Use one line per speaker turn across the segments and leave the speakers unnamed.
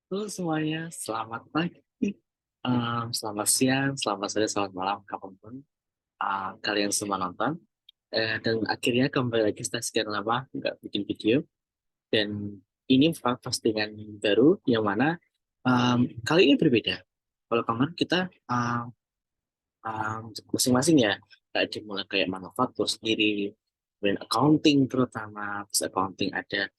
Halo semuanya, selamat pagi, selamat siang, selamat sore, selamat malam, kapanpun kalian semua nonton. Dan akhirnya kembali lagi setelah sekian lama nggak bikin video. Dan ini postingan baru yang mana kali ini berbeda. Kalau kemarin kita um, masing-masing ya, kayak dimulai kayak manufaktur sendiri, kemudian accounting terutama, terus accounting ada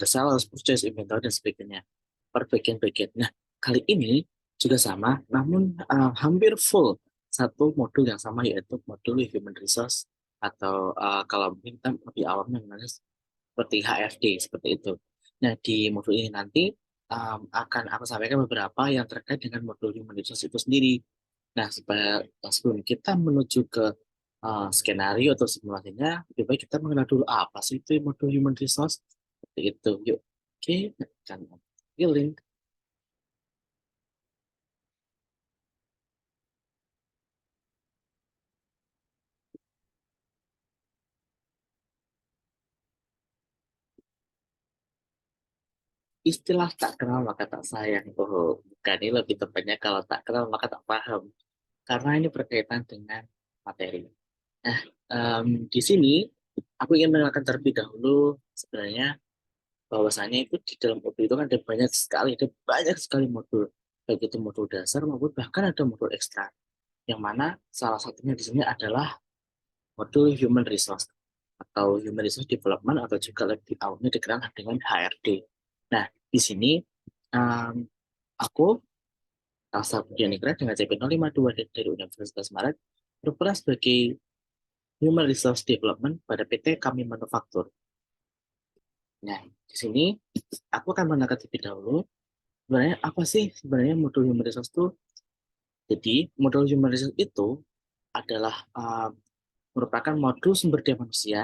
sales, purchase, inventory, dan sebagainya per bagian-bagian. Nah, kali ini juga sama, namun hampir full satu modul yang sama yaitu modul Human Resource atau kalau mungkin kita lebih awamnya mengenai seperti HFD seperti itu. Nah, di modul ini nanti akan aku sampaikan beberapa yang terkait dengan modul Human Resource itu sendiri. Nah, supaya sebelum kita menuju ke skenario atau simulasinya, lebih baik kita mengenal dulu apa sih itu modul Human Resource seperti itu. Yuk, oke, akan link. Istilah tak kenal maka tak sayang. Oh, bukan, ini lebih tepatnya kalau tak kenal maka tak paham. Karena ini berkaitan dengan materi. Nah, di sini aku ingin mengenalkan terlebih dahulu sebenarnya bahwasannya itu di dalam modul itu kan ada banyak sekali modul. Baik itu modul dasar maupun bahkan ada modul ekstra. Yang mana salah satunya di sini adalah modul Human Resource atau Human Resource Development atau juga lebih awalnya dikenal dengan HRD. Nah, di sini um, aku Elsa Budianikra dengan CP052 dari Universitas Maret berperan sebagai Human Resource Development pada PT Kami Manufaktur. Nah, di sini aku akan menekan terlebih dahulu sebenarnya apa sih sebenarnya modul Human Resource itu. Jadi, modul Human Resource itu adalah merupakan modul sumber daya manusia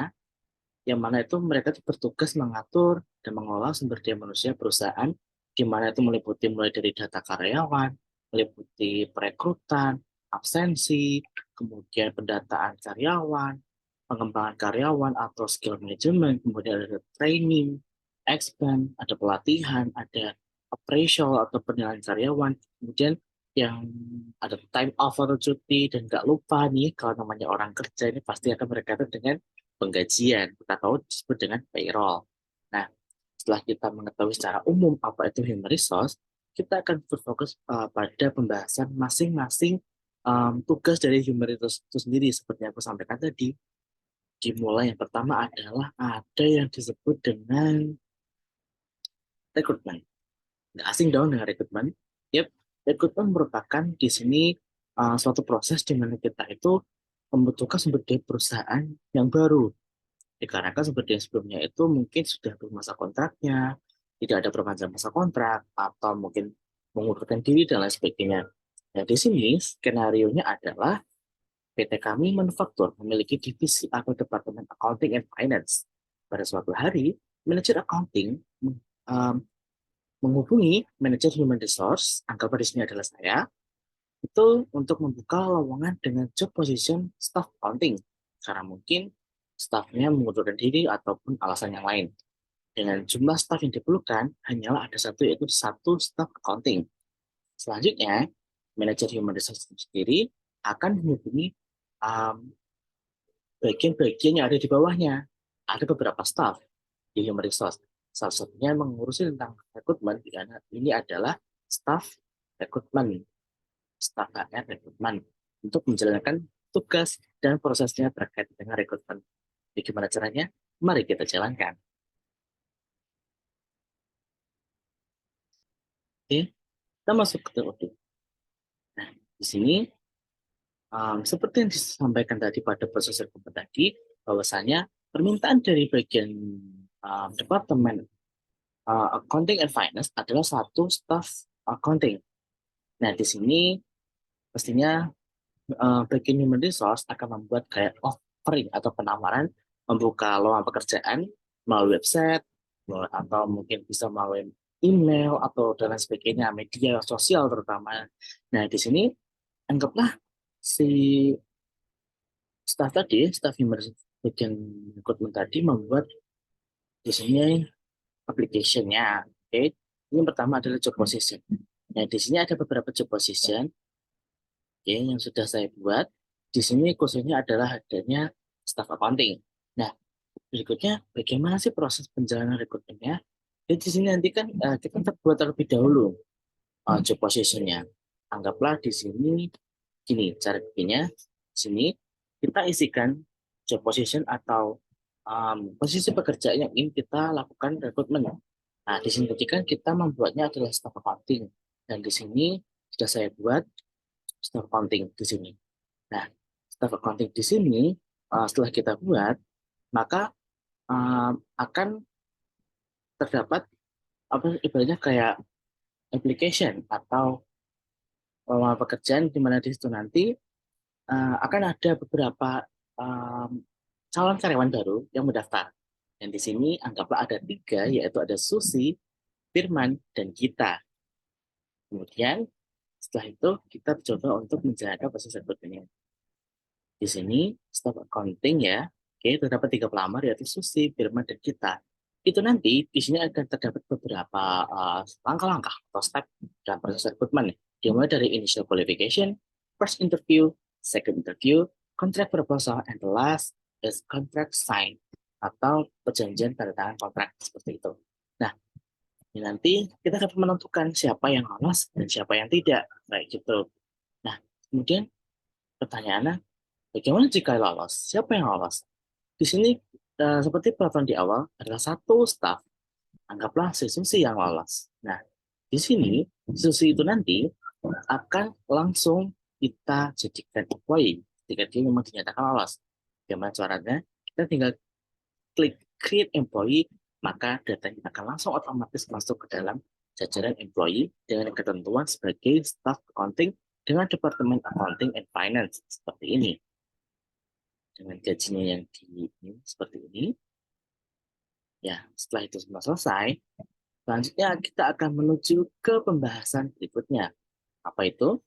yang mana itu mereka itu bertugas mengatur dan mengelola sumber daya manusia perusahaan, di mana itu meliputi mulai dari data karyawan, meliputi perekrutan, absensi, kemudian pendataan karyawan, pengembangan karyawan atau skill management, kemudian ada training, expand, ada pelatihan, ada operational atau penilaian karyawan, kemudian yang ada time off atau cuti, dan nggak lupa nih kalau namanya orang kerja ini pasti akan berkaitan dengan penggajian, kita tahu disebut dengan payroll. Nah, setelah kita mengetahui secara umum apa itu human resource, kita akan berfokus pada pembahasan masing-masing tugas dari human resource itu sendiri. Seperti yang aku sampaikan tadi, dimulai yang pertama adalah ada yang disebut dengan rekrutmen. Nggak asing dong dengan rekrutmen. Yep, rekrutmen merupakan di sini suatu proses di mana kita itu membutuhkan sumber daya perusahaan yang baru. Dikarenakan sumber daya sebelumnya itu mungkin sudah bermasa kontraknya, tidak ada perpanjangan masa kontrak, atau mungkin mengundurkan diri dan lain sebagainya. Nah, di sini skenario-nya adalah PT kami manufaktur memiliki divisi atau departemen accounting and finance. Pada suatu hari, manajer accounting um, menghubungi manajer human resource, anggaplah di sini adalah saya, itu untuk membuka lowongan dengan job position staff accounting. Karena mungkin staffnya mengundurkan diri ataupun alasan yang lain. Dengan jumlah staff yang diperlukan, hanyalah ada satu, yaitu satu staff accounting. Selanjutnya, manajer human resource sendiri akan menghubungi um, bagian-bagian yang ada di bawahnya. Ada beberapa staff di human resource. Salah satunya mengurusi tentang rekrutmen, di mana ini adalah staff rekrutmen, staff HR rekrutmen, untuk menjalankan tugas dan prosesnya terkait dengan rekrutmen. Jadi gimana caranya? Mari kita jalankan. Oke, kita masuk ke teori. Nah, di sini seperti yang disampaikan tadi pada proses rekrutmen tadi, bahwasanya permintaan dari bagian departemen accounting and finance adalah satu staff accounting. Nah, di sini pastinya bagian human resource akan membuat kayak offering atau penawaran membuka lowongan pekerjaan melalui website atau mungkin bisa melalui email atau dan lain sebagainya, media sosial terutama. Nah, di sini anggaplah si staff human resource bagian rekrutmen tadi membuat di sini application-nya, oke. Ini pertama adalah job position. Nah, di sini ada beberapa job position, oke, yang sudah saya buat. Di sini khususnya adalah adanya staff accounting. Nah, berikutnya bagaimana sih proses penjalanan rekrutmennya? Jadi di sini nanti kan kita buat terlebih dahulu job positionnya. Anggaplah di sini gini cara bikinnya. Di sini kita isikan job position atau posisi pekerjaan yang ingin kita lakukan rekrutmen. Nah, di sini tadi kan kita membuatnya adalah staff accounting. Dan di sini sudah saya buat staff accounting di sini. Nah, staff accounting di sini setelah kita buat, maka akan terdapat apa ibaratnya kayak application atau lowongan pekerjaan di mana di situ nanti akan ada beberapa calon karyawan baru yang mendaftar. Dan di sini anggaplah ada tiga, yaitu ada Susi, Firman, dan Gita. Kemudian setelah itu kita coba untuk menjalankan proses rekrutmennya. Di sini staff accounting ya, oke, terdapat tiga pelamar yaitu Susi, Firman, dan Gita. Itu nanti di sini akan terdapat beberapa langkah-langkah atau step dalam proses rekrutmen. Dimulai dari initial qualification, first interview, second interview, contract proposal, and the last is contract sign atau perjanjian tanda tangan kontrak seperti itu. Nah, ini nanti kita dapat menentukan siapa yang lolos dan siapa yang tidak, kayak gitu. Nah, kemudian pertanyaannya, bagaimana jika lolos? Siapa yang lolos? Di sini seperti peraturan di awal adalah satu staf, anggaplah si Susi yang lolos. Nah, di sini Susi itu nanti akan langsung kita jadikan employee jika dia memang dinyatakan lolos. Bagaimana caranya? Kita tinggal klik create employee, maka datanya akan langsung otomatis masuk ke dalam jajaran employee dengan ketentuan sebagai staff accounting dengan departemen accounting and finance seperti ini. Dengan gajinya yang seperti ini. Ya, setelah itu semua selesai, selanjutnya kita akan menuju ke pembahasan berikutnya. Apa itu?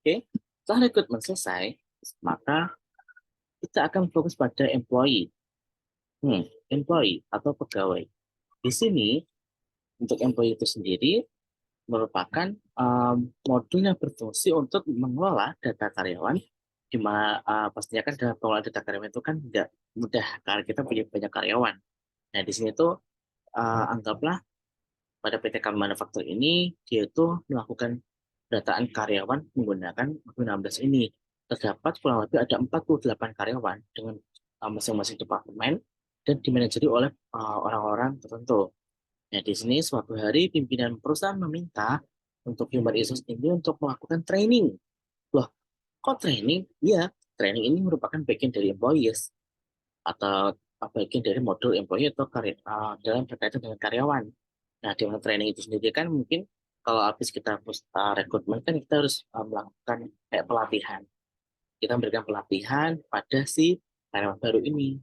Oke, setelah rekrutmen selesai, maka kita akan fokus pada employee. Employee atau pegawai. Di sini, untuk employee itu sendiri, merupakan modul yang berfungsi untuk mengelola data karyawan, di mana pastinya kan dalam pengelolaan data karyawan itu kan tidak mudah karena kita punya banyak karyawan. Nah, di sini tuh anggaplah pada PT Kami Manufaktur ini, dia itu melakukan dataan karyawan menggunakan U16 ini. Terdapat kurang lebih ada 48 karyawan dengan masing-masing departemen dan dimanajeri oleh orang-orang tertentu. Nah, di sini suatu hari pimpinan perusahaan meminta untuk human resource ini untuk melakukan training. Loh, kok training? Iya, training ini merupakan bagian dari employees atau bagian dari modul employee atau dalam berkaitan dengan karyawan. Nah, di mana training itu sendiri kan mungkin kalau habis kita rekrutmen kan kita harus melakukan kayak pelatihan. Kita memberikan pelatihan pada si karyawan baru ini.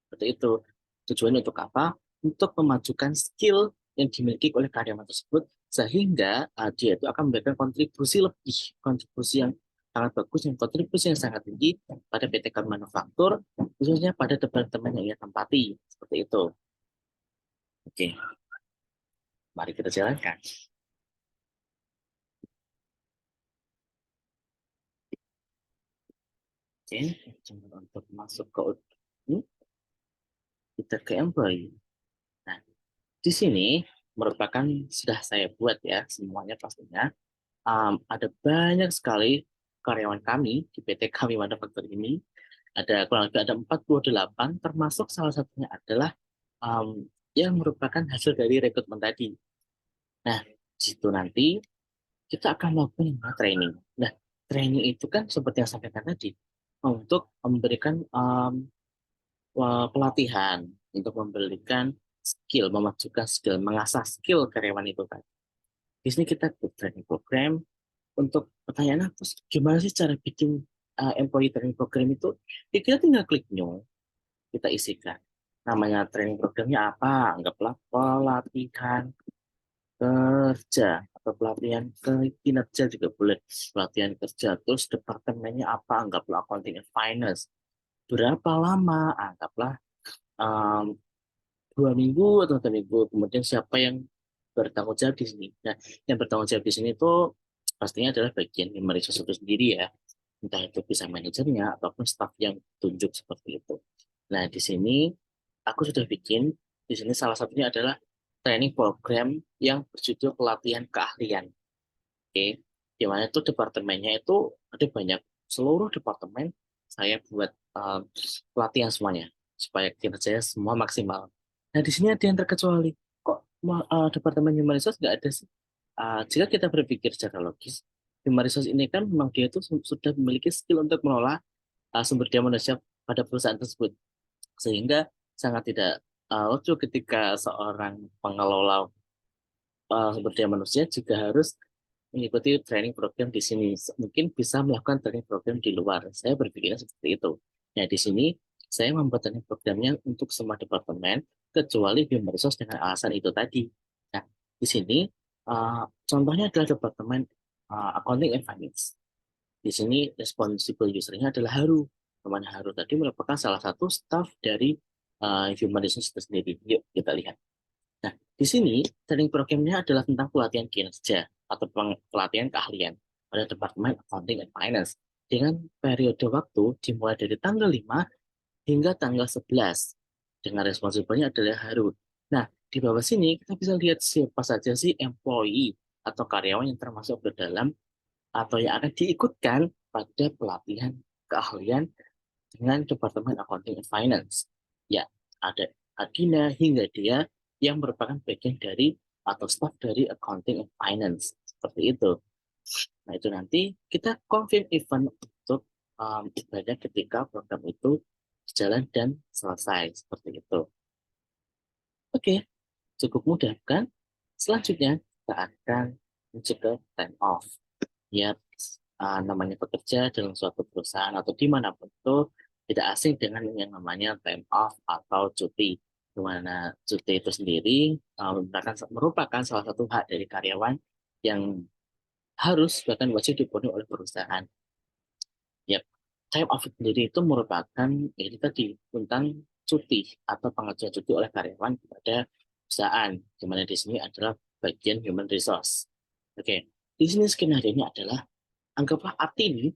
Seperti itu. Tujuannya untuk apa? Untuk memajukan skill yang dimiliki oleh karyawan tersebut sehingga dia itu akan memberikan kontribusi lebih, kontribusi yang sangat bagus dan kontribusi yang sangat tinggi pada PT Kami Manufaktur, khususnya pada departemen yang ia tempati. Seperti itu. Oke, mari kita jalankan. Oke, untuk masuk ke ini, kita ke employee. Nah, di sini merupakan sudah saya buat ya semuanya pastinya. Ada banyak sekali karyawan kami di PT Kami Manufaktur ini. Ada kurang lebih ada 48, termasuk salah satunya adalah yang merupakan hasil dari rekrutmen tadi. Nah, di situ nanti kita akan melakukan training. Nah, training itu kan seperti yang saya sampaikan tadi, untuk memberikan pelatihan, untuk memberikan skill, memajukan skill, mengasah skill karyawan itu kan. Di sini kita buat training program. Untuk pertanyaan apa? Gimana sih cara bikin employee training program itu? Ya, kita tinggal klik new, kita isikan. Namanya training programnya apa? Anggaplah pelatihan kerja atau pelatihan kinerja juga boleh. Pelatihan kerja. Terus departemennya apa? Anggaplah accounting and finance. Berapa lama? Anggaplah um, 2 minggu atau 3 minggu. Kemudian siapa yang bertanggung jawab di sini. Nah, yang bertanggung jawab di sini itu pastinya adalah bagian human resource itu sendiri ya, entah itu bisa manajernya ataupun staff yang tunjuk seperti itu. Nah, di sini aku sudah bikin, di sini salah satunya adalah training program yang berjudul pelatihan keahlian. Oke, di mana itu departemennya itu ada banyak, seluruh departemen saya buat pelatihan semuanya supaya kinerjanya semua maksimal. Nah, di sini ada yang terkecuali. Kok departemen human resource nggak ada sih? Jika kita berpikir secara logis, human resource ini kan memang dia itu sudah memiliki skill untuk mengelola sumber daya manusia pada perusahaan tersebut, sehingga sangat tidak lucu ketika seorang pengelola sumber daya manusia juga harus mengikuti training program di sini. Mungkin bisa melakukan training program di luar. Saya berpikirnya seperti itu. Nah, di sini saya membuat training programnya untuk semua departemen, kecuali human resource dengan alasan itu tadi. Nah, di sini contohnya adalah departemen accounting and finance. Di sini responsible usernya adalah Haru. Teman Haru tadi merupakan salah satu staff dari human resource itu sendiri. Yuk kita lihat. Nah, di sini training programnya adalah tentang pelatihan kinerja atau pelatihan keahlian pada Departemen Accounting and Finance dengan periode waktu dimulai dari tanggal 5 hingga tanggal 11 dengan responsibilnya adalah Haru. Nah, di bawah sini kita bisa lihat siapa saja sih employee atau karyawan yang termasuk ke dalam atau yang akan diikutkan pada pelatihan keahlian dengan Departemen Accounting and Finance. Ya, ada Adina hingga dia yang merupakan bagian dari atau staff dari Accounting and Finance. Seperti itu. Nah, itu nanti kita confirm event untuk ibadah ketika program itu berjalan dan selesai. Seperti itu. Oke, cukup mudah kan? Selanjutnya, kita akan menuju ke time off. Ya, namanya bekerja dalam suatu perusahaan atau dimanapun itu tidak asing dengan yang namanya time off atau cuti. Di mana cuti itu sendiri merupakan salah satu hak dari karyawan yang harus bahkan wajib dipenuhi oleh perusahaan. Ya, time off sendiri itu merupakan ya itu tadi tentang cuti atau pengajuan cuti oleh karyawan kepada perusahaan, di mana di sini adalah bagian human resource. Oke, di sini skenario-nya adalah anggaplah Atini.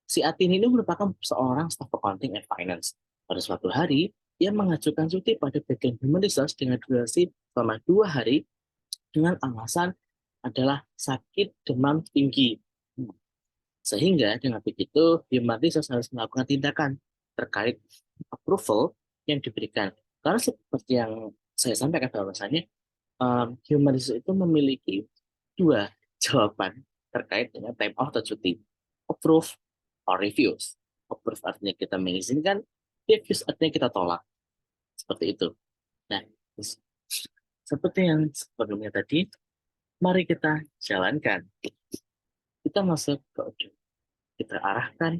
Si Atini ini merupakan seorang staff accounting and finance. Pada suatu hari, ia mengajukan cuti pada bagian human resource dengan durasi selama 2 hari dengan alasan adalah sakit demam tinggi. Sehingga dengan begitu, human resource harus melakukan tindakan terkait approval yang diberikan. Karena seperti yang saya sampaikan bahwasanya human resource itu memiliki dua jawaban terkait dengan time off atau cuti. Approve or refuse. Approve artinya kita mengizinkan, refuse artinya kita tolak. Seperti itu. Nah, seperti yang sebelumnya tadi, mari kita jalankan. Kita masuk ke ujung. Kita arahkan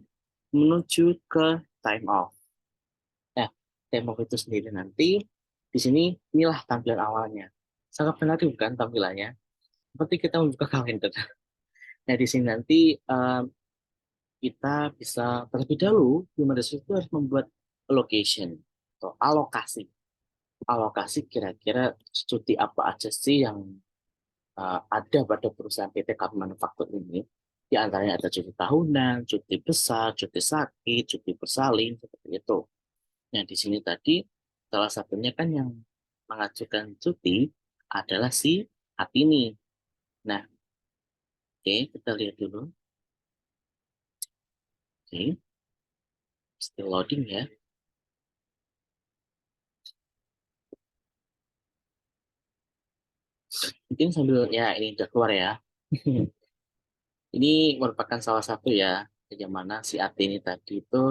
menuju ke time off. Nah, time off itu sendiri nanti, di sini inilah tampilan awalnya. Sangat menarik bukan tampilannya? Seperti kita membuka kalender. Nah, di sini nanti kita bisa terlebih dahulu, human resource itu harus membuat allocation atau alokasi. Alokasi kira-kira cuti apa aja sih yang ada pada perusahaan PT Kap Manufaktur ini. Di antaranya ada cuti tahunan, cuti besar, cuti sakit, cuti bersalin, seperti itu. Nah, di sini tadi salah satunya kan yang mengajukan cuti adalah si Atini. Nah, oke, kita lihat dulu. Oke, still loading ya. Mungkin sambil ya ini udah keluar ya. Ini merupakan salah satu ya, yang mana si Atini tadi itu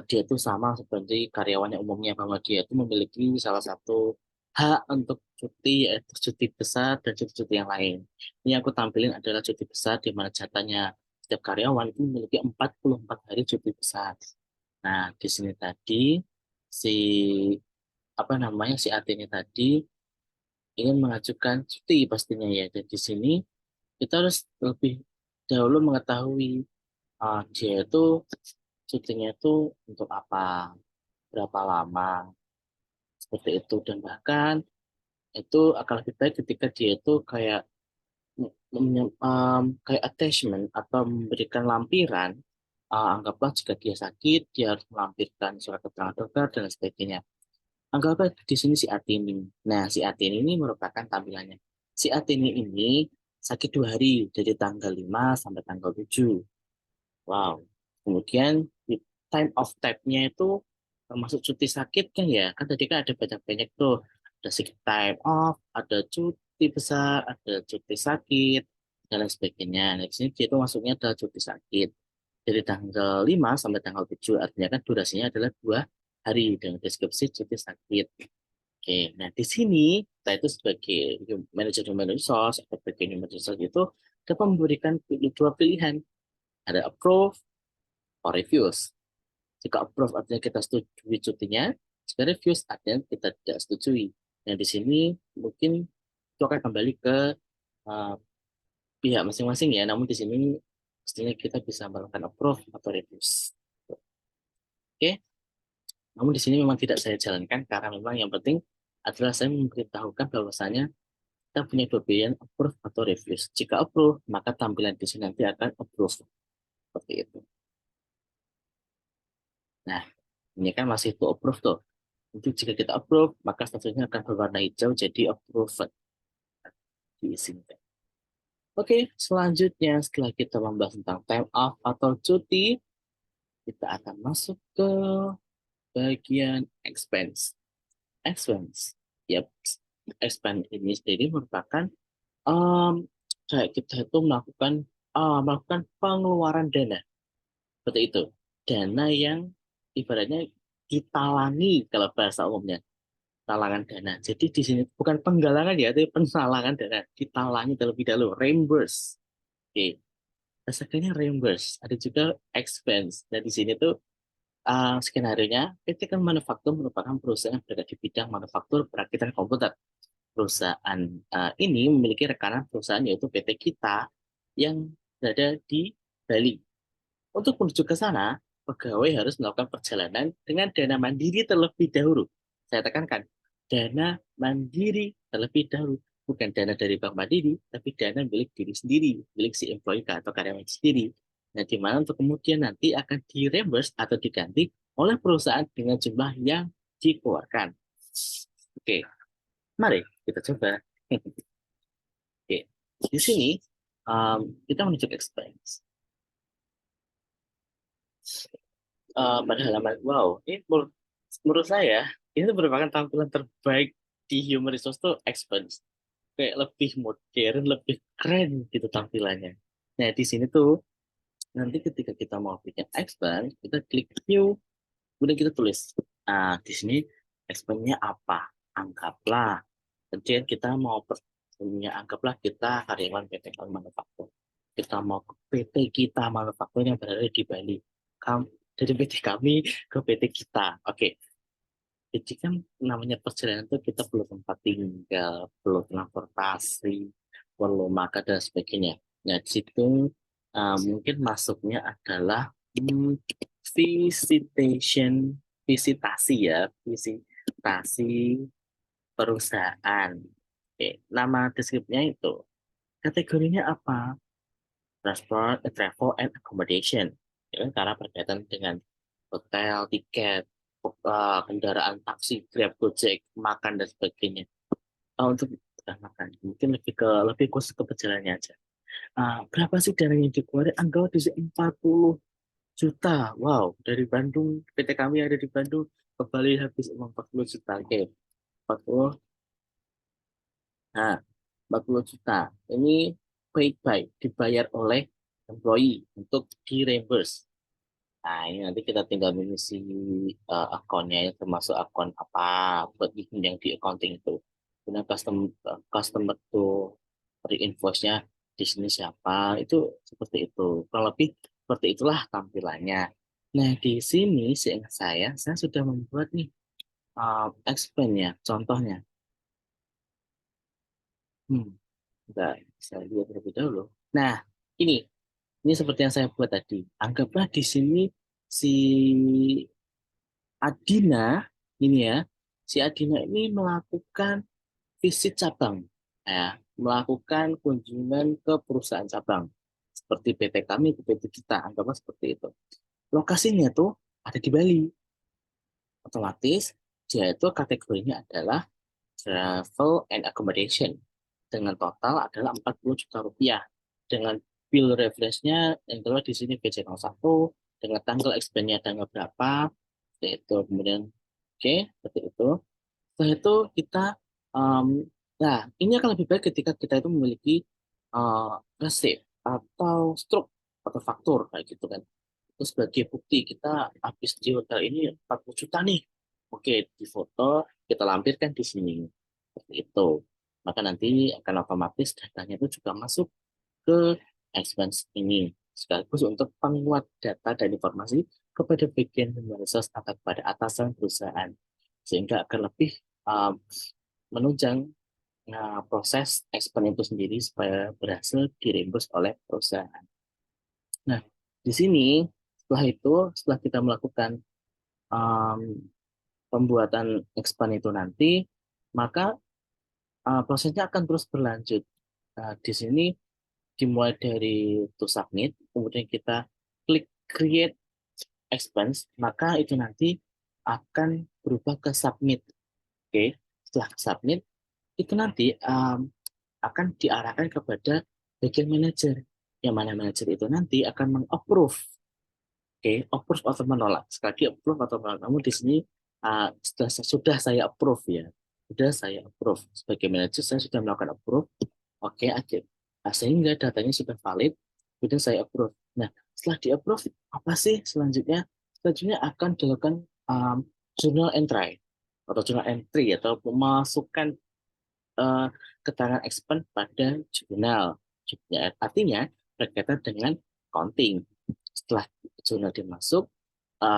dia itu sama seperti karyawan yang umumnya bahwa dia itu memiliki salah satu hak untuk cuti yaitu cuti besar dan cuti-cuti yang lain. Ini aku tampilin adalah cuti besar di mana jatahnya setiap karyawan itu memiliki 44 hari cuti besar. Nah, di sini tadi si apa namanya si AT ini tadi ingin mengajukan cuti pastinya ya. Dan di sini kita harus lebih dahulu mengetahui dia itu cutinya itu untuk apa, berapa lama, seperti itu. Dan bahkan Itu akan lebih baik ketika dia itu kayak kayak attachment atau memberikan lampiran. Anggaplah jika dia sakit, dia harus melampirkan surat keterangan dokter dan sebagainya. Anggaplah di sini si Atini. Nah, si Atini ini merupakan tampilannya. Si Atini ini sakit 2 hari, dari tanggal 5 sampai tanggal 7. Wow. Kemudian di time of type-nya itu termasuk cuti sakit kan ya. Kan tadi kan ada banyak-banyak tuh. Ada sick time off, ada cuti besar, ada cuti sakit, dan lain sebagainya. Nah, di sini dia itu masuknya adalah cuti sakit. Dari tanggal 5 sampai tanggal 7, artinya kan durasinya adalah 2 hari dengan deskripsi cuti sakit. Oke, nah di sini kita itu sebagai manajer human resource atau sebagai human resource itu dapat memberikan dua pilihan. Ada approve or refuse. Jika approve artinya kita setujui cutinya, jika refuse artinya kita tidak setujui. Nah, di sini mungkin itu akan kembali ke uh, pihak masing-masing ya, namun di sini pastinya kita bisa melakukan approve atau refuse. Oke, namun di sini memang tidak saya jalankan karena memang yang penting adalah saya memberitahukan bahwasanya kita punya dua pilihan approve atau refuse. Jika approve, maka tampilan di sini nanti akan approve. Seperti itu. Nah, ini kan masih to approve tuh. Untuk jika kita approve, maka statusnya akan berwarna hijau jadi approved. Diizinkan. Oke, selanjutnya setelah kita membahas tentang time off atau cuti, kita akan masuk ke bagian expense. Expense. Yep. Expense ini sendiri merupakan kayak kita itu melakukan pengeluaran dana. Seperti itu. Dana yang ibaratnya ditalangi kalau bahasa umumnya. Talangan dana. Jadi di sini bukan penggalangan ya, tapi penalangan dana. Ditalangi terlebih dahulu, reimburse. Oke, asalnya reimburse. Ada juga expense. Dan di sini tuh skenario-nya, PT Kan Manufaktur merupakan perusahaan yang berada di bidang manufaktur perakitan komputer. Perusahaan ini memiliki rekanan perusahaan yaitu PT Kita yang berada di Bali. Untuk menuju ke sana, pegawai harus melakukan perjalanan dengan dana mandiri terlebih dahulu. Saya tekankan, dana mandiri terlebih dahulu. Bukan dana dari Bank Mandiri, tapi dana milik diri sendiri, milik si employee atau karyawan sendiri. Nah, di mana untuk kemudian nanti akan di-reimburse atau diganti oleh perusahaan dengan jumlah yang dikeluarkan. Oke, mari kita coba. Oke, di sini kita menuju expense. Pada halaman wow ini menurut saya ini merupakan tampilan terbaik di Human Resource tuh expense, kayak lebih modern, lebih keren gitu tampilannya. Nah, di sini tuh nanti ketika kita mau bikin expense, kita klik new, kemudian kita tulis di sini expense-nya apa, anggaplah kemudian kita mau punya, anggaplah kita karyawan PT Kal Manufaktur, kita mau ke PT Kita Manufaktur yang berada di Bali. Dari PT kami ke PT Kita. Oke. Jadi kan namanya perjalanan itu kita perlu tempat tinggal, perlu transportasi, perlu makan dan sebagainya. Nah, di situ mungkin masuknya adalah visitation, visitasi ya, visitasi perusahaan. Oke, nama deskripsinya itu. Kategorinya apa? Transport, travel, and accommodation. Ya kan, karena berkaitan dengan hotel, tiket, kendaraan taksi, Grab, Gojek, makan dan sebagainya. Untuk makan, mungkin lebih khusus ke perjalanannya aja. Berapa sih dana yang dikeluarkan? Anggap di 40 juta. Wow, dari Bandung, PT kami ada di Bandung, ke Bali habis uang 40 juta. Oke, 40. Nah, 40 juta. Ini paid by, dibayar oleh employee untuk di reimburse. Nah, ini nanti kita tinggal mengisi akunnya, ya, termasuk akun apa buat bikin yang di accounting itu. Kemudian customer tuh invoice-nya di sini siapa, itu seperti itu. Kurang lebih seperti itulah tampilannya. Nah, di sini seingat saya sudah membuat nih explain-nya, contohnya. Hmm, Enggak, saya lihat terlebih dahulu. Nah, ini ini seperti yang saya buat tadi. Anggaplah di sini si Adina ini ya, si Adina ini melakukan visit cabang, ya, melakukan kunjungan ke perusahaan cabang seperti PT kami, ke PT kita, anggaplah seperti itu. Lokasinya tuh ada di Bali, otomatis dia itu kategorinya adalah travel and accommodation dengan total adalah 40 juta rupiah dengan bill reference-nya yang terlihat di sini BC01 dengan tanggal expense-nya tanggal berapa itu kemudian oke seperti itu. Setelah itu kita um, nah ini akan lebih baik ketika kita itu memiliki receipt atau struk atau faktur kayak gitu kan. Terus sebagai bukti kita habis di hotel ini 40 juta nih. Oke, di foto kita lampirkan di sini. Seperti itu. Maka nanti akan otomatis datanya itu juga masuk ke expense ini. Sekaligus untuk penguat data dan informasi kepada bagian human resource atau kepada atasan perusahaan. Sehingga akan lebih um, menunjang proses expense itu sendiri supaya berhasil direimburse oleh perusahaan. Nah, di sini setelah kita melakukan um, pembuatan expand itu nanti, maka prosesnya akan terus berlanjut. Di sini dimulai dari to submit, kemudian kita klik create expense, maka itu nanti akan berubah ke submit. Oke, setelah submit, itu nanti akan diarahkan kepada bagian manager. Yang mana manager itu nanti akan mengapprove. Oke, approve atau menolak. Sekali lagi approve atau menolak. Namun di sini sudah saya approve ya. Sudah saya approve. Sebagai manajer saya sudah melakukan approve. Oke, aja. Sehingga datanya sudah valid. Kemudian saya approve. Nah, setelah di approve, apa sih selanjutnya? Selanjutnya akan dilakukan journal entry atau memasukkan uh, keterangan expense pada jurnal. Ya, artinya berkaitan dengan accounting. Setelah jurnal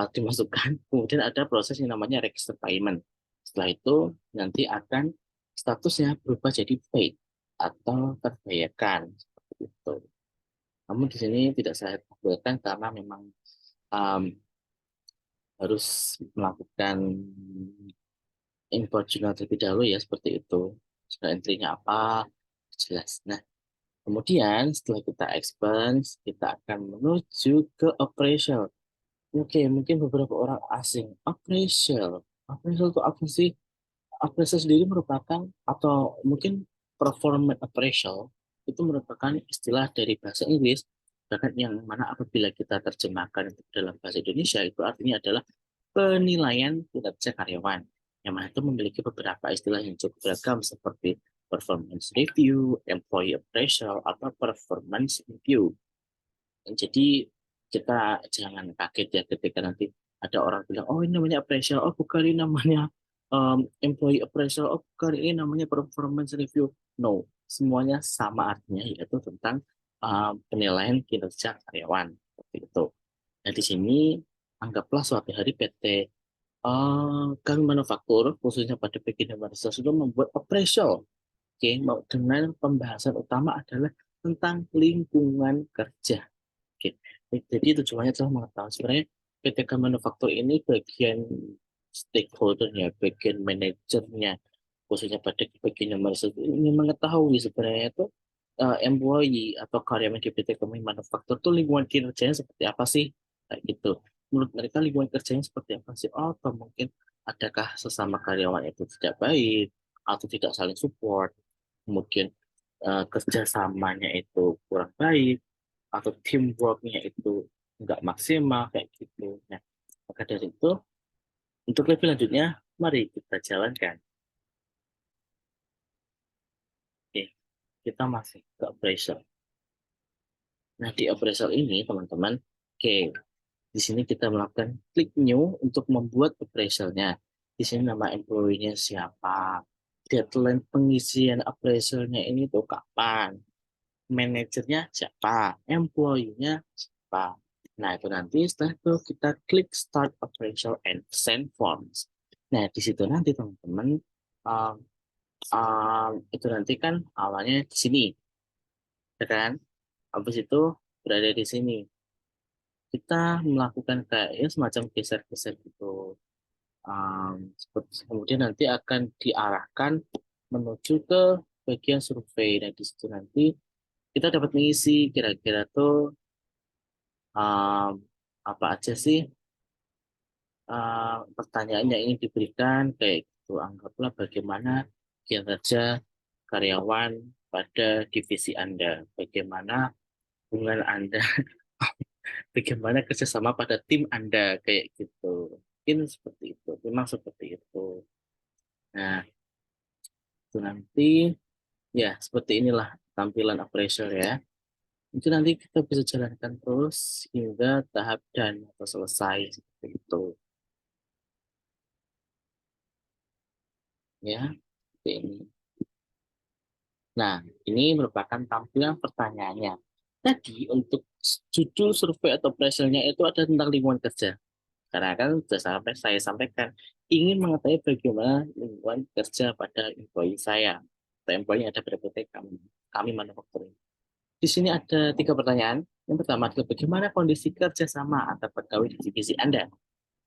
dimasukkan, kemudian ada proses yang namanya register payment. Setelah itu nanti akan statusnya berubah jadi paid atau terbayarkan seperti itu. Namun di sini tidak saya tampilkan karena memang um, harus melakukan import jurnal terlebih dahulu ya seperti itu. Sudah entry-nya apa jelas. Nah, kemudian setelah kita expense, kita akan menuju ke operational. Oke, mungkin beberapa orang asing. Appraisal. Appraisal itu apa sih? Appraisal sendiri merupakan, atau mungkin performance appraisal, itu merupakan istilah dari bahasa Inggris, bahkan yang mana apabila kita terjemahkan itu dalam bahasa Indonesia, itu artinya adalah penilaian kinerja karyawan. Yang mana itu memiliki beberapa istilah yang cukup beragam seperti performance review, employee appraisal, atau performance review. Jadi kita jangan kaget ya ketika nanti ada orang bilang, oh ini namanya appraisal, oh bukan ini namanya employee appraisal, oh bukan ini namanya performance review. No, semuanya sama artinya yaitu tentang penilaian kinerja karyawan. Seperti itu. Nah di sini anggaplah suatu hari PT kami manufaktur khususnya pada bagian Indonesia sudah membuat appraisal. Oke, dengan pembahasan utama adalah tentang lingkungan kerja. Oke. Jadi tujuannya adalah mengetahui sebenarnya PTK Manufaktur ini bagian stakeholdernya, bagian manajernya, khususnya pada bagian yang ini mengetahui sebenarnya itu employee atau karyawan di PT kami manufaktur tuh lingkungan kinerjanya seperti apa sih? Kayak gitu. Menurut mereka lingkungan kerjanya seperti apa sih? Oh, atau mungkin adakah sesama karyawan itu tidak baik atau tidak saling support? Kemudian kerjasamanya itu kurang baik atau teamworknya itu nggak maksimal kayak gitu. Nah, maka dari itu untuk lebih lanjutnya, mari kita jalankan. Oke, kita masih ke appraisal. Nah, di appraisal ini, teman-teman, oke, di sini kita melakukan klik new untuk membuat appraisalnya. Di sini nama employee-nya siapa, deadline pengisian appraisalnya ini tuh kapan, manajernya siapa, employee-nya siapa. Nah, itu nanti setelah itu kita klik start appraisal and send forms. Nah, di situ nanti teman-teman, um, itu nanti kan awalnya di sini, ya kan? Habis itu berada di sini. Kita melakukan kayak ya semacam geser-geser gitu. Kemudian nanti akan diarahkan menuju ke bagian survei. Dan di situ nanti kita dapat mengisi kira-kira tuh um, apa aja sih pertanyaan yang ingin diberikan kayak gitu. Anggaplah bagaimana kinerja karyawan pada divisi Anda, bagaimana hubungan Anda, bagaimana kerjasama pada tim Anda kayak gitu. Mungkin seperti itu, memang seperti itu. Nah, itu nanti ya seperti inilah tampilan appraisal ya. Itu nanti kita bisa jalankan terus hingga tahap dan atau selesai seperti itu ya. Seperti ini. Nah, ini merupakan tampilan pertanyaannya. Tadi untuk judul survei atau appraisalnya itu ada tentang lingkungan kerja. Karena kan sudah sampai saya sampaikan ingin mengetahui bagaimana lingkungan kerja pada employee saya atau employee yang ada pada PT kami manufacturing. Di sini ada 3 pertanyaan. Yang pertama adalah bagaimana kondisi kerjasama antar pegawai di divisi Anda.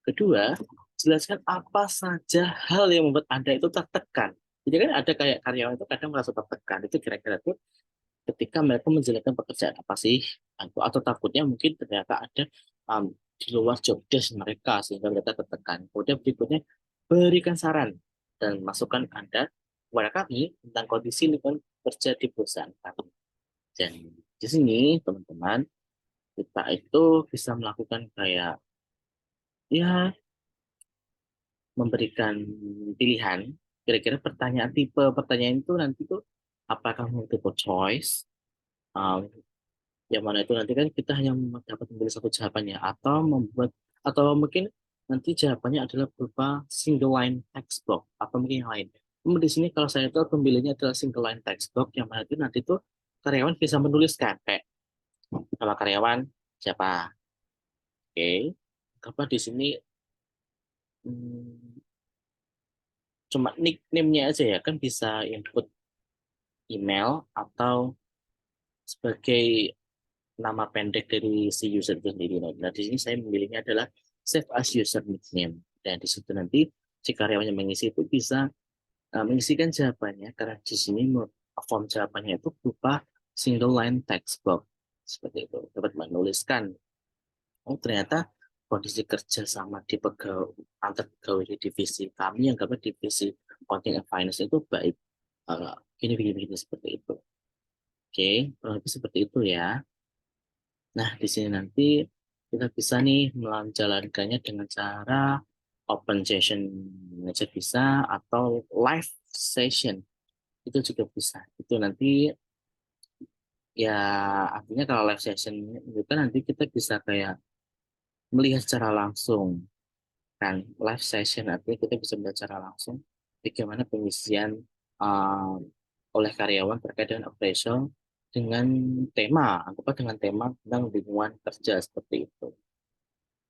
Kedua, jelaskan apa saja hal yang membuat Anda itu tertekan. Jadi kan ada kayak karyawan itu kadang merasa tertekan. Itu kira-kira tuh ketika mereka menjalankan pekerjaan apa sih? Atau takutnya mungkin ternyata ada di luar job desk mereka sehingga mereka tertekan. Kemudian berikutnya, berikan saran dan masukan Anda kepada kami tentang kondisi lingkungan kerja di perusahaan kami. Dan di sini teman-teman kita itu bisa melakukan kayak ya memberikan pilihan kira-kira pertanyaan tipe pertanyaan itu nanti tuh apakah multiple choice um, yang mana itu nanti kan kita hanya dapat memilih satu jawabannya atau membuat atau mungkin nanti jawabannya adalah berupa single line text block atau mungkin yang lain. Namun di sini kalau saya itu pemilihnya adalah single line text block yang mana itu nanti tuh karyawan bisa menuliskan kayak nama karyawan siapa. Oke. Apa di sini hmm, cuma nickname-nya aja ya kan bisa input email atau sebagai nama pendek dari si user itu sendiri. Nah, di sini saya memilihnya adalah save as user nickname. Dan di situ nanti si karyawan yang mengisi itu bisa mengisikan jawabannya karena di sini form jawabannya itu berupa single line text box seperti itu. Dapat menuliskan, oh ternyata kondisi kerja sama di pegawai antar pegawai di divisi kami yang kami divisi accounting and finance itu baik. Gini, begini, begini, seperti itu. Oke, kurang lebih seperti itu ya. Nah, di sini nanti kita bisa nih menjalankannya dengan cara open session aja bisa atau live session itu juga bisa. Itu nanti ya artinya kalau live session itu kan nanti kita bisa kayak melihat secara langsung kan live session artinya kita bisa melihat secara langsung bagaimana pengisian uh, oleh karyawan terkait dengan appraisal dengan tema, anggaplah dengan tema tentang lingkungan kerja seperti itu.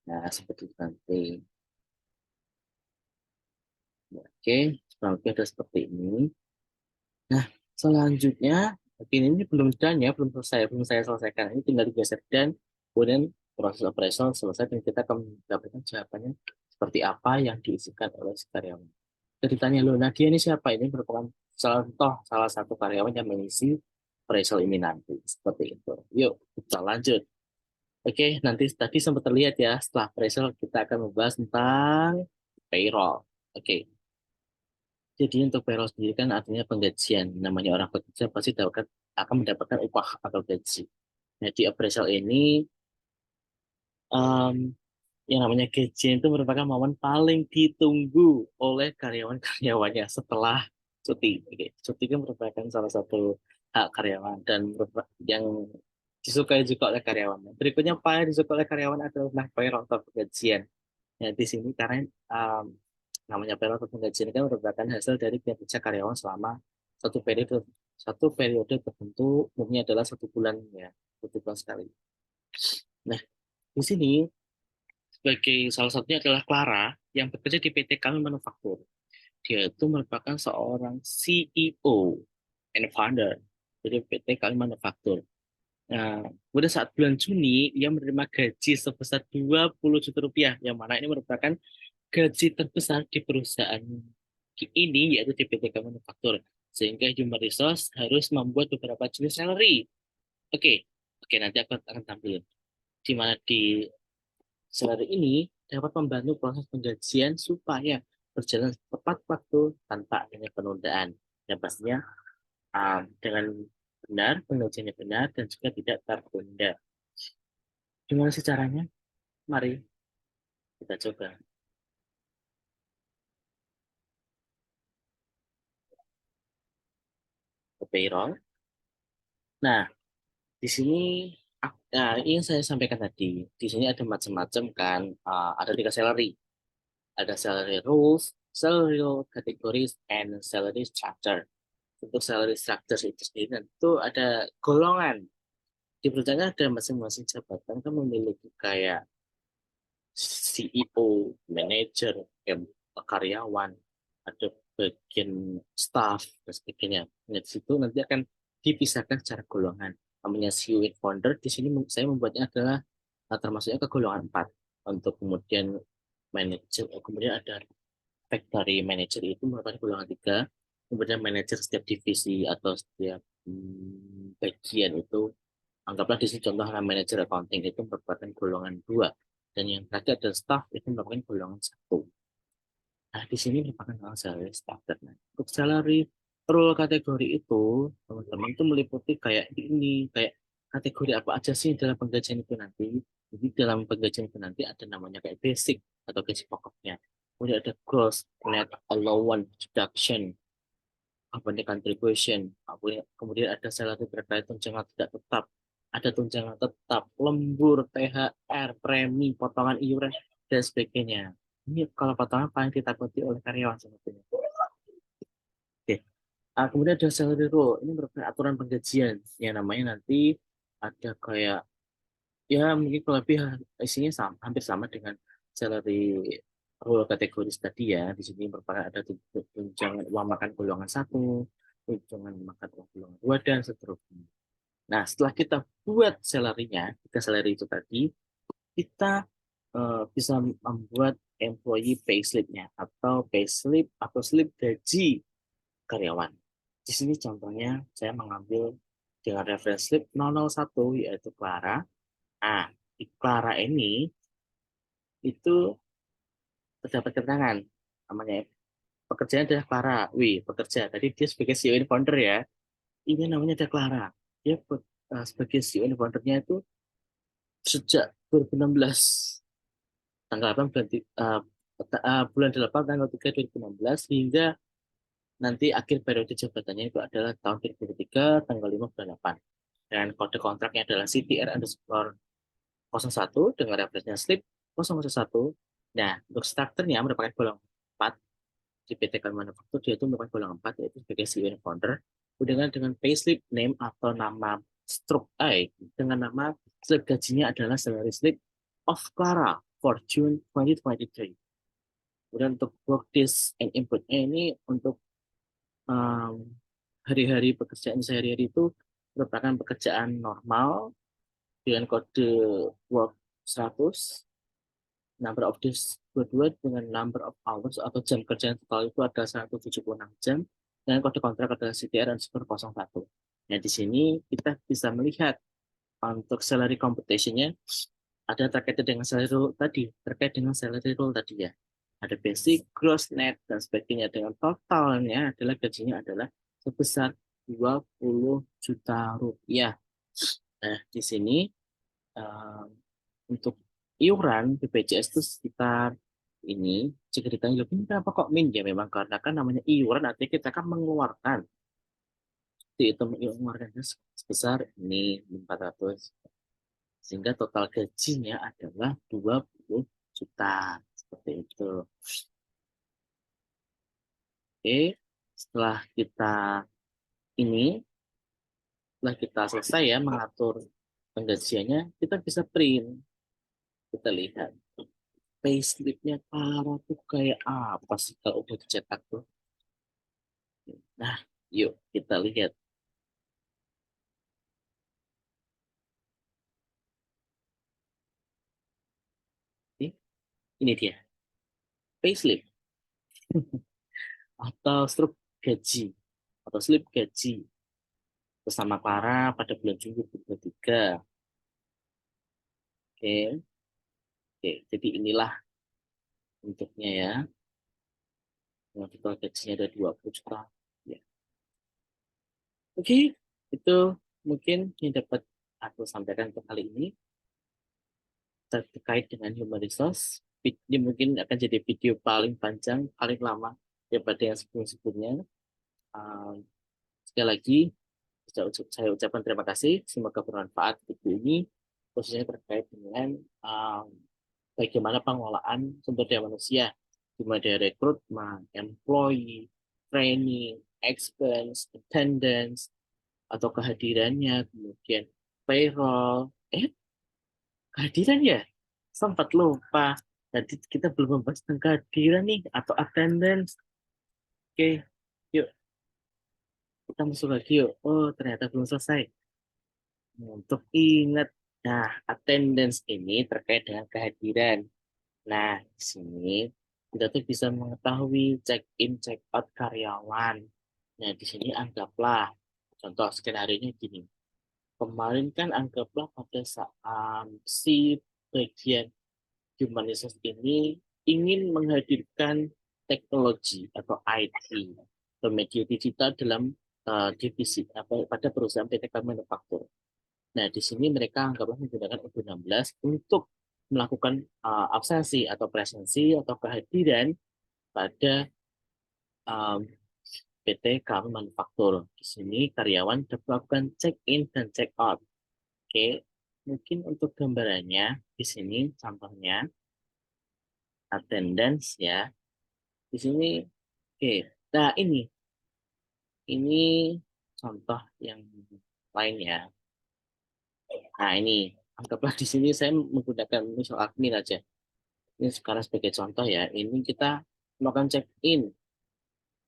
Nah, seperti itu nanti. Oke, kurang lebih ada seperti ini. Nah, selanjutnya, ini belum done ya, belum saya selesaikan. Ini tinggal digeser dan kemudian proses operasional selesai dan kita akan mendapatkan jawabannya seperti apa yang diisikan oleh si karyawan. Jadi tanya lo, Nadia ini siapa? Ini merupakan salah satu karyawan yang mengisi appraisal ini nanti. Seperti itu. Yuk, kita lanjut. Oke, nanti tadi sempat terlihat ya, setelah appraisal kita akan membahas tentang payroll. Oke, jadi untuk payroll sendiri kan artinya penggajian. Namanya orang bekerja pasti akan mendapatkan upah atau gaji. Jadi appraisal ini em, yang namanya gaji itu merupakan momen paling ditunggu oleh karyawan-karyawannya setelah cuti. Oke, cuti kan merupakan salah satu hak karyawan dan yang disukai juga oleh karyawan. Berikutnya apa yang disukai oleh karyawan adalah payroll atau penggajian. Ya, di sini karena namanya payroll atau penggajian kan merupakan hasil dari kinerja karyawan selama satu periode tertentu umumnya adalah 1 bulan ya 1 bulan sekali. Nah di sini sebagai salah satunya adalah Clara yang bekerja di PT Kami Manufaktur. Dia itu merupakan seorang CEO and founder dari PT Kami Manufaktur. Nah, pada saat bulan Juni, ia menerima gaji sebesar 20 juta rupiah, yang mana ini merupakan gaji terbesar di perusahaan ini, yaitu di PT Manufaktur. sehingga human resource harus membuat beberapa jenis salary. Oke, oke, nanti aku akan tampilin di mana di salary ini dapat membantu proses penggajian supaya berjalan tepat waktu tanpa adanya penundaan. Dan pastinya dengan benar, penggajiannya benar, dan juga tidak tertunda. Gimana sih caranya? Mari kita coba ke payroll. Nah, di sini yang saya sampaikan tadi, di sini ada macam-macam kan, ada 3 salary. Ada salary rules, salary role categories, and salary structure. Untuk salary structure itu sendiri, itu ada golongan. Di perusahaan ada masing-masing jabatan kan memiliki kayak CEO, manager, karyawan, ada bagian staff, dan sebagainya. Nah, di situ nanti akan dipisahkan secara golongan. Namanya CEO and founder, di sini saya membuatnya adalah termasuknya ke golongan 4. Untuk kemudian manager, kemudian ada factory manager itu merupakan golongan 3. Kemudian manager setiap divisi atau setiap bagian itu, anggaplah di sini contohnya manajer accounting itu merupakan golongan 2, dan yang terakhir adalah staff itu merupakan golongan 1. Nah, di sini merupakan salary starter. Nah, untuk salary role kategori itu, teman-teman itu meliputi kayak ini, kayak kategori apa aja sih dalam penggajian itu nanti. Jadi dalam penggajian itu nanti ada namanya kayak basic atau gaji pokoknya. Kemudian ada gross, net, allowance, deduction, company contribution. Kemudian ada salary terkait tunjangan tidak tetap, ada tunjangan tetap, lembur, THR, premi, potongan iuran, dan sebagainya. Ini kalau potongan paling ditakuti oleh karyawan sebetulnya. Oke. Kemudian ada salary rule. Ini merupakan aturan penggajian yang namanya nanti ada kayak, ya mungkin kalau lebih isinya sama, hampir sama dengan salary rule kategori tadi ya. Di sini merupakan ada tunjangan uang makan golongan 1, tunjangan makan uang golongan 2, dan seterusnya. Nah, setelah kita buat salary-nya, 3 salary itu tadi, kita bisa membuat employee payslip-nya atau payslip atau slip gaji karyawan. Di sini contohnya saya mengambil dengan reference slip 001 yaitu Clara. Nah, di Clara ini itu terdapat keterangan namanya pekerjaan adalah Clara. Wih, pekerja. Tadi dia sebagai CEO and founder ya. Ini namanya ada Clara. Dia sebagai CEO and foundernya itu sejak 2016 tanggal 8 bulan 8 tanggal 3 2016 hingga nanti akhir periode jabatannya itu adalah tahun 2023 tanggal 5 bulan 8. Dan kode kontraknya adalah CTR underscore 01 dengan referensinya slip 001. Nah, untuk starternya merupakan golongan 4 di PT Kan Manufaktur, dia itu merupakan golongan 4 yaitu sebagai CEO and founder. Dengan payslip name atau nama stroke I dengan nama slip gajinya adalah salary slip of Clara for June 2023. Kemudian untuk work days and inputnya ini untuk um, hari-hari pekerjaan sehari-hari itu merupakan pekerjaan normal dengan kode work 100, number of days 22 dengan number of hours atau jam kerja total itu ada 176 jam, dan kode kontrak adalah CTR dan super 01. Nah, di sini kita bisa melihat untuk salary computationnya ada terkait dengan salary rule tadi, terkait dengan salary rule tadi ya. Ada basic, gross, net, dan sebagainya. Dengan totalnya adalah gajinya adalah sebesar 20 juta rupiah. Nah, di sini um, untuk iuran BPJS itu sekitar ini, jika ditanya lebih kenapa kok min ya, memang karena kan namanya iuran artinya kita kan mengeluarkan, itu mengeluarkan sebesar ini 400, sehingga total gajinya adalah 20 juta seperti itu. Oke, setelah kita ini setelah kita selesai ya mengatur penggajiannya, kita bisa print, kita lihat payslipnya Clara tuh kayak apa sih kalau udah dicetak tuh. Nah, yuk kita lihat. Ini dia, payslip atau struk gaji. atau slip gaji bersama Clara pada bulan Juni 2023. Oke, oke. Jadi inilah bentuknya ya. Yang total gajinya ada 20 juta. Ya. Oke, itu mungkin yang dapat aku sampaikan untuk kali ini terkait dengan human resource. Ini mungkin akan jadi video paling panjang, paling lama daripada yang sebelum-sebelumnya. Um, Sekali lagi, saya ucapkan terima kasih. Semoga bermanfaat video ini, khususnya terkait dengan bagaimana pengelolaan sumber daya manusia, dimulai dari rekrutmen, employee, training, expense, attendance, atau kehadirannya, kemudian payroll. Kehadiran ya? Sempat lupa. Jadi kita belum membahas tentang kehadiran nih, atau attendance. Oke, yuk kita masuk lagi yuk. Oh, ternyata belum selesai. Untuk ingat, nah, attendance ini terkait dengan kehadiran. Nah, di sini kita tuh bisa mengetahui check-in, check-out karyawan. Nah, di sini anggaplah, contoh skenario gini. Kemarin kan anggaplah pada saat si bagian human resource ini ingin menghadirkan teknologi atau IT atau media digital dalam divisi apa pada perusahaan PT Manufaktur. Nah, di sini mereka anggaplah menggunakan U16 untuk melakukan absensi atau presensi atau kehadiran pada um, PT kami Manufaktur. Di sini karyawan dapat melakukan check-in dan check-out. Oke, mungkin untuk gambarannya di sini contohnya attendance ya. Di sini, oke. Nah, ini contoh yang lain ya. Nah, ini anggaplah di sini saya menggunakan misal admin aja. Ini sekarang sebagai contoh ya. Ini kita melakukan check-in.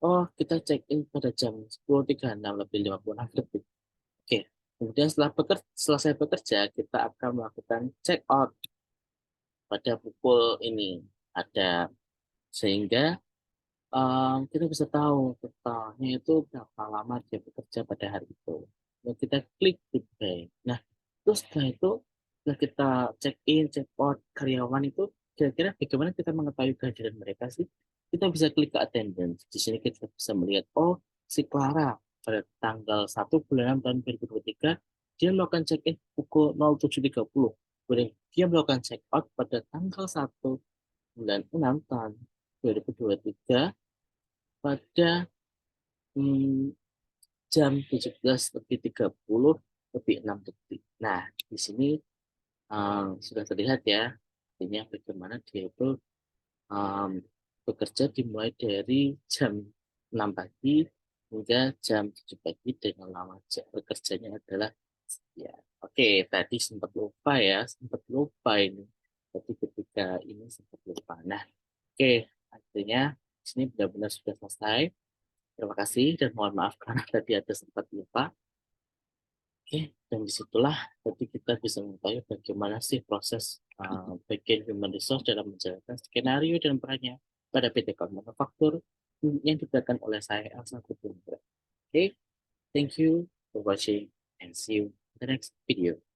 Oh, kita check-in pada jam 10.36 lebih 56 detik. Oke. Kemudian selesai bekerja, kita akan melakukan check-out pada pukul ini. Ada sehingga kita bisa tahu totalnya itu berapa lama dia bekerja pada hari itu. Dan kita klik goodbye. Nah, terus setelah itu, setelah kita check in, check out karyawan itu, kira-kira bagaimana kita mengetahui kehadiran mereka sih? Kita bisa klik ke attendance. Di sini kita bisa melihat, oh, si Clara pada tanggal 1 bulan 6 tahun 2023, dia melakukan check in pukul 07.30. Kemudian dia melakukan check out pada tanggal 1 bulan 6 tahun 2023 pada hmm, jam 17.30 lebih 6 detik. Nah, di sini sudah terlihat ya, artinya bagaimana dia itu um, bekerja dimulai dari jam 6 pagi hingga jam 7 pagi dengan lama bekerjanya adalah ya. Oke, tadi sempat lupa ya, sempat lupa ini. Tapi ketika ini sempat lupa. Nah, oke, artinya di sini benar-benar sudah selesai. Terima kasih dan mohon maaf karena tadi ada sempat lupa. Oke, dan disitulah tadi kita bisa mengetahui bagaimana sih proses bagian human resource dalam menjalankan skenario dan perannya pada PT Kaun Manufaktur yang diberikan oleh saya Elsa Kutumgra. Oke, thank you for watching and see you in the next video.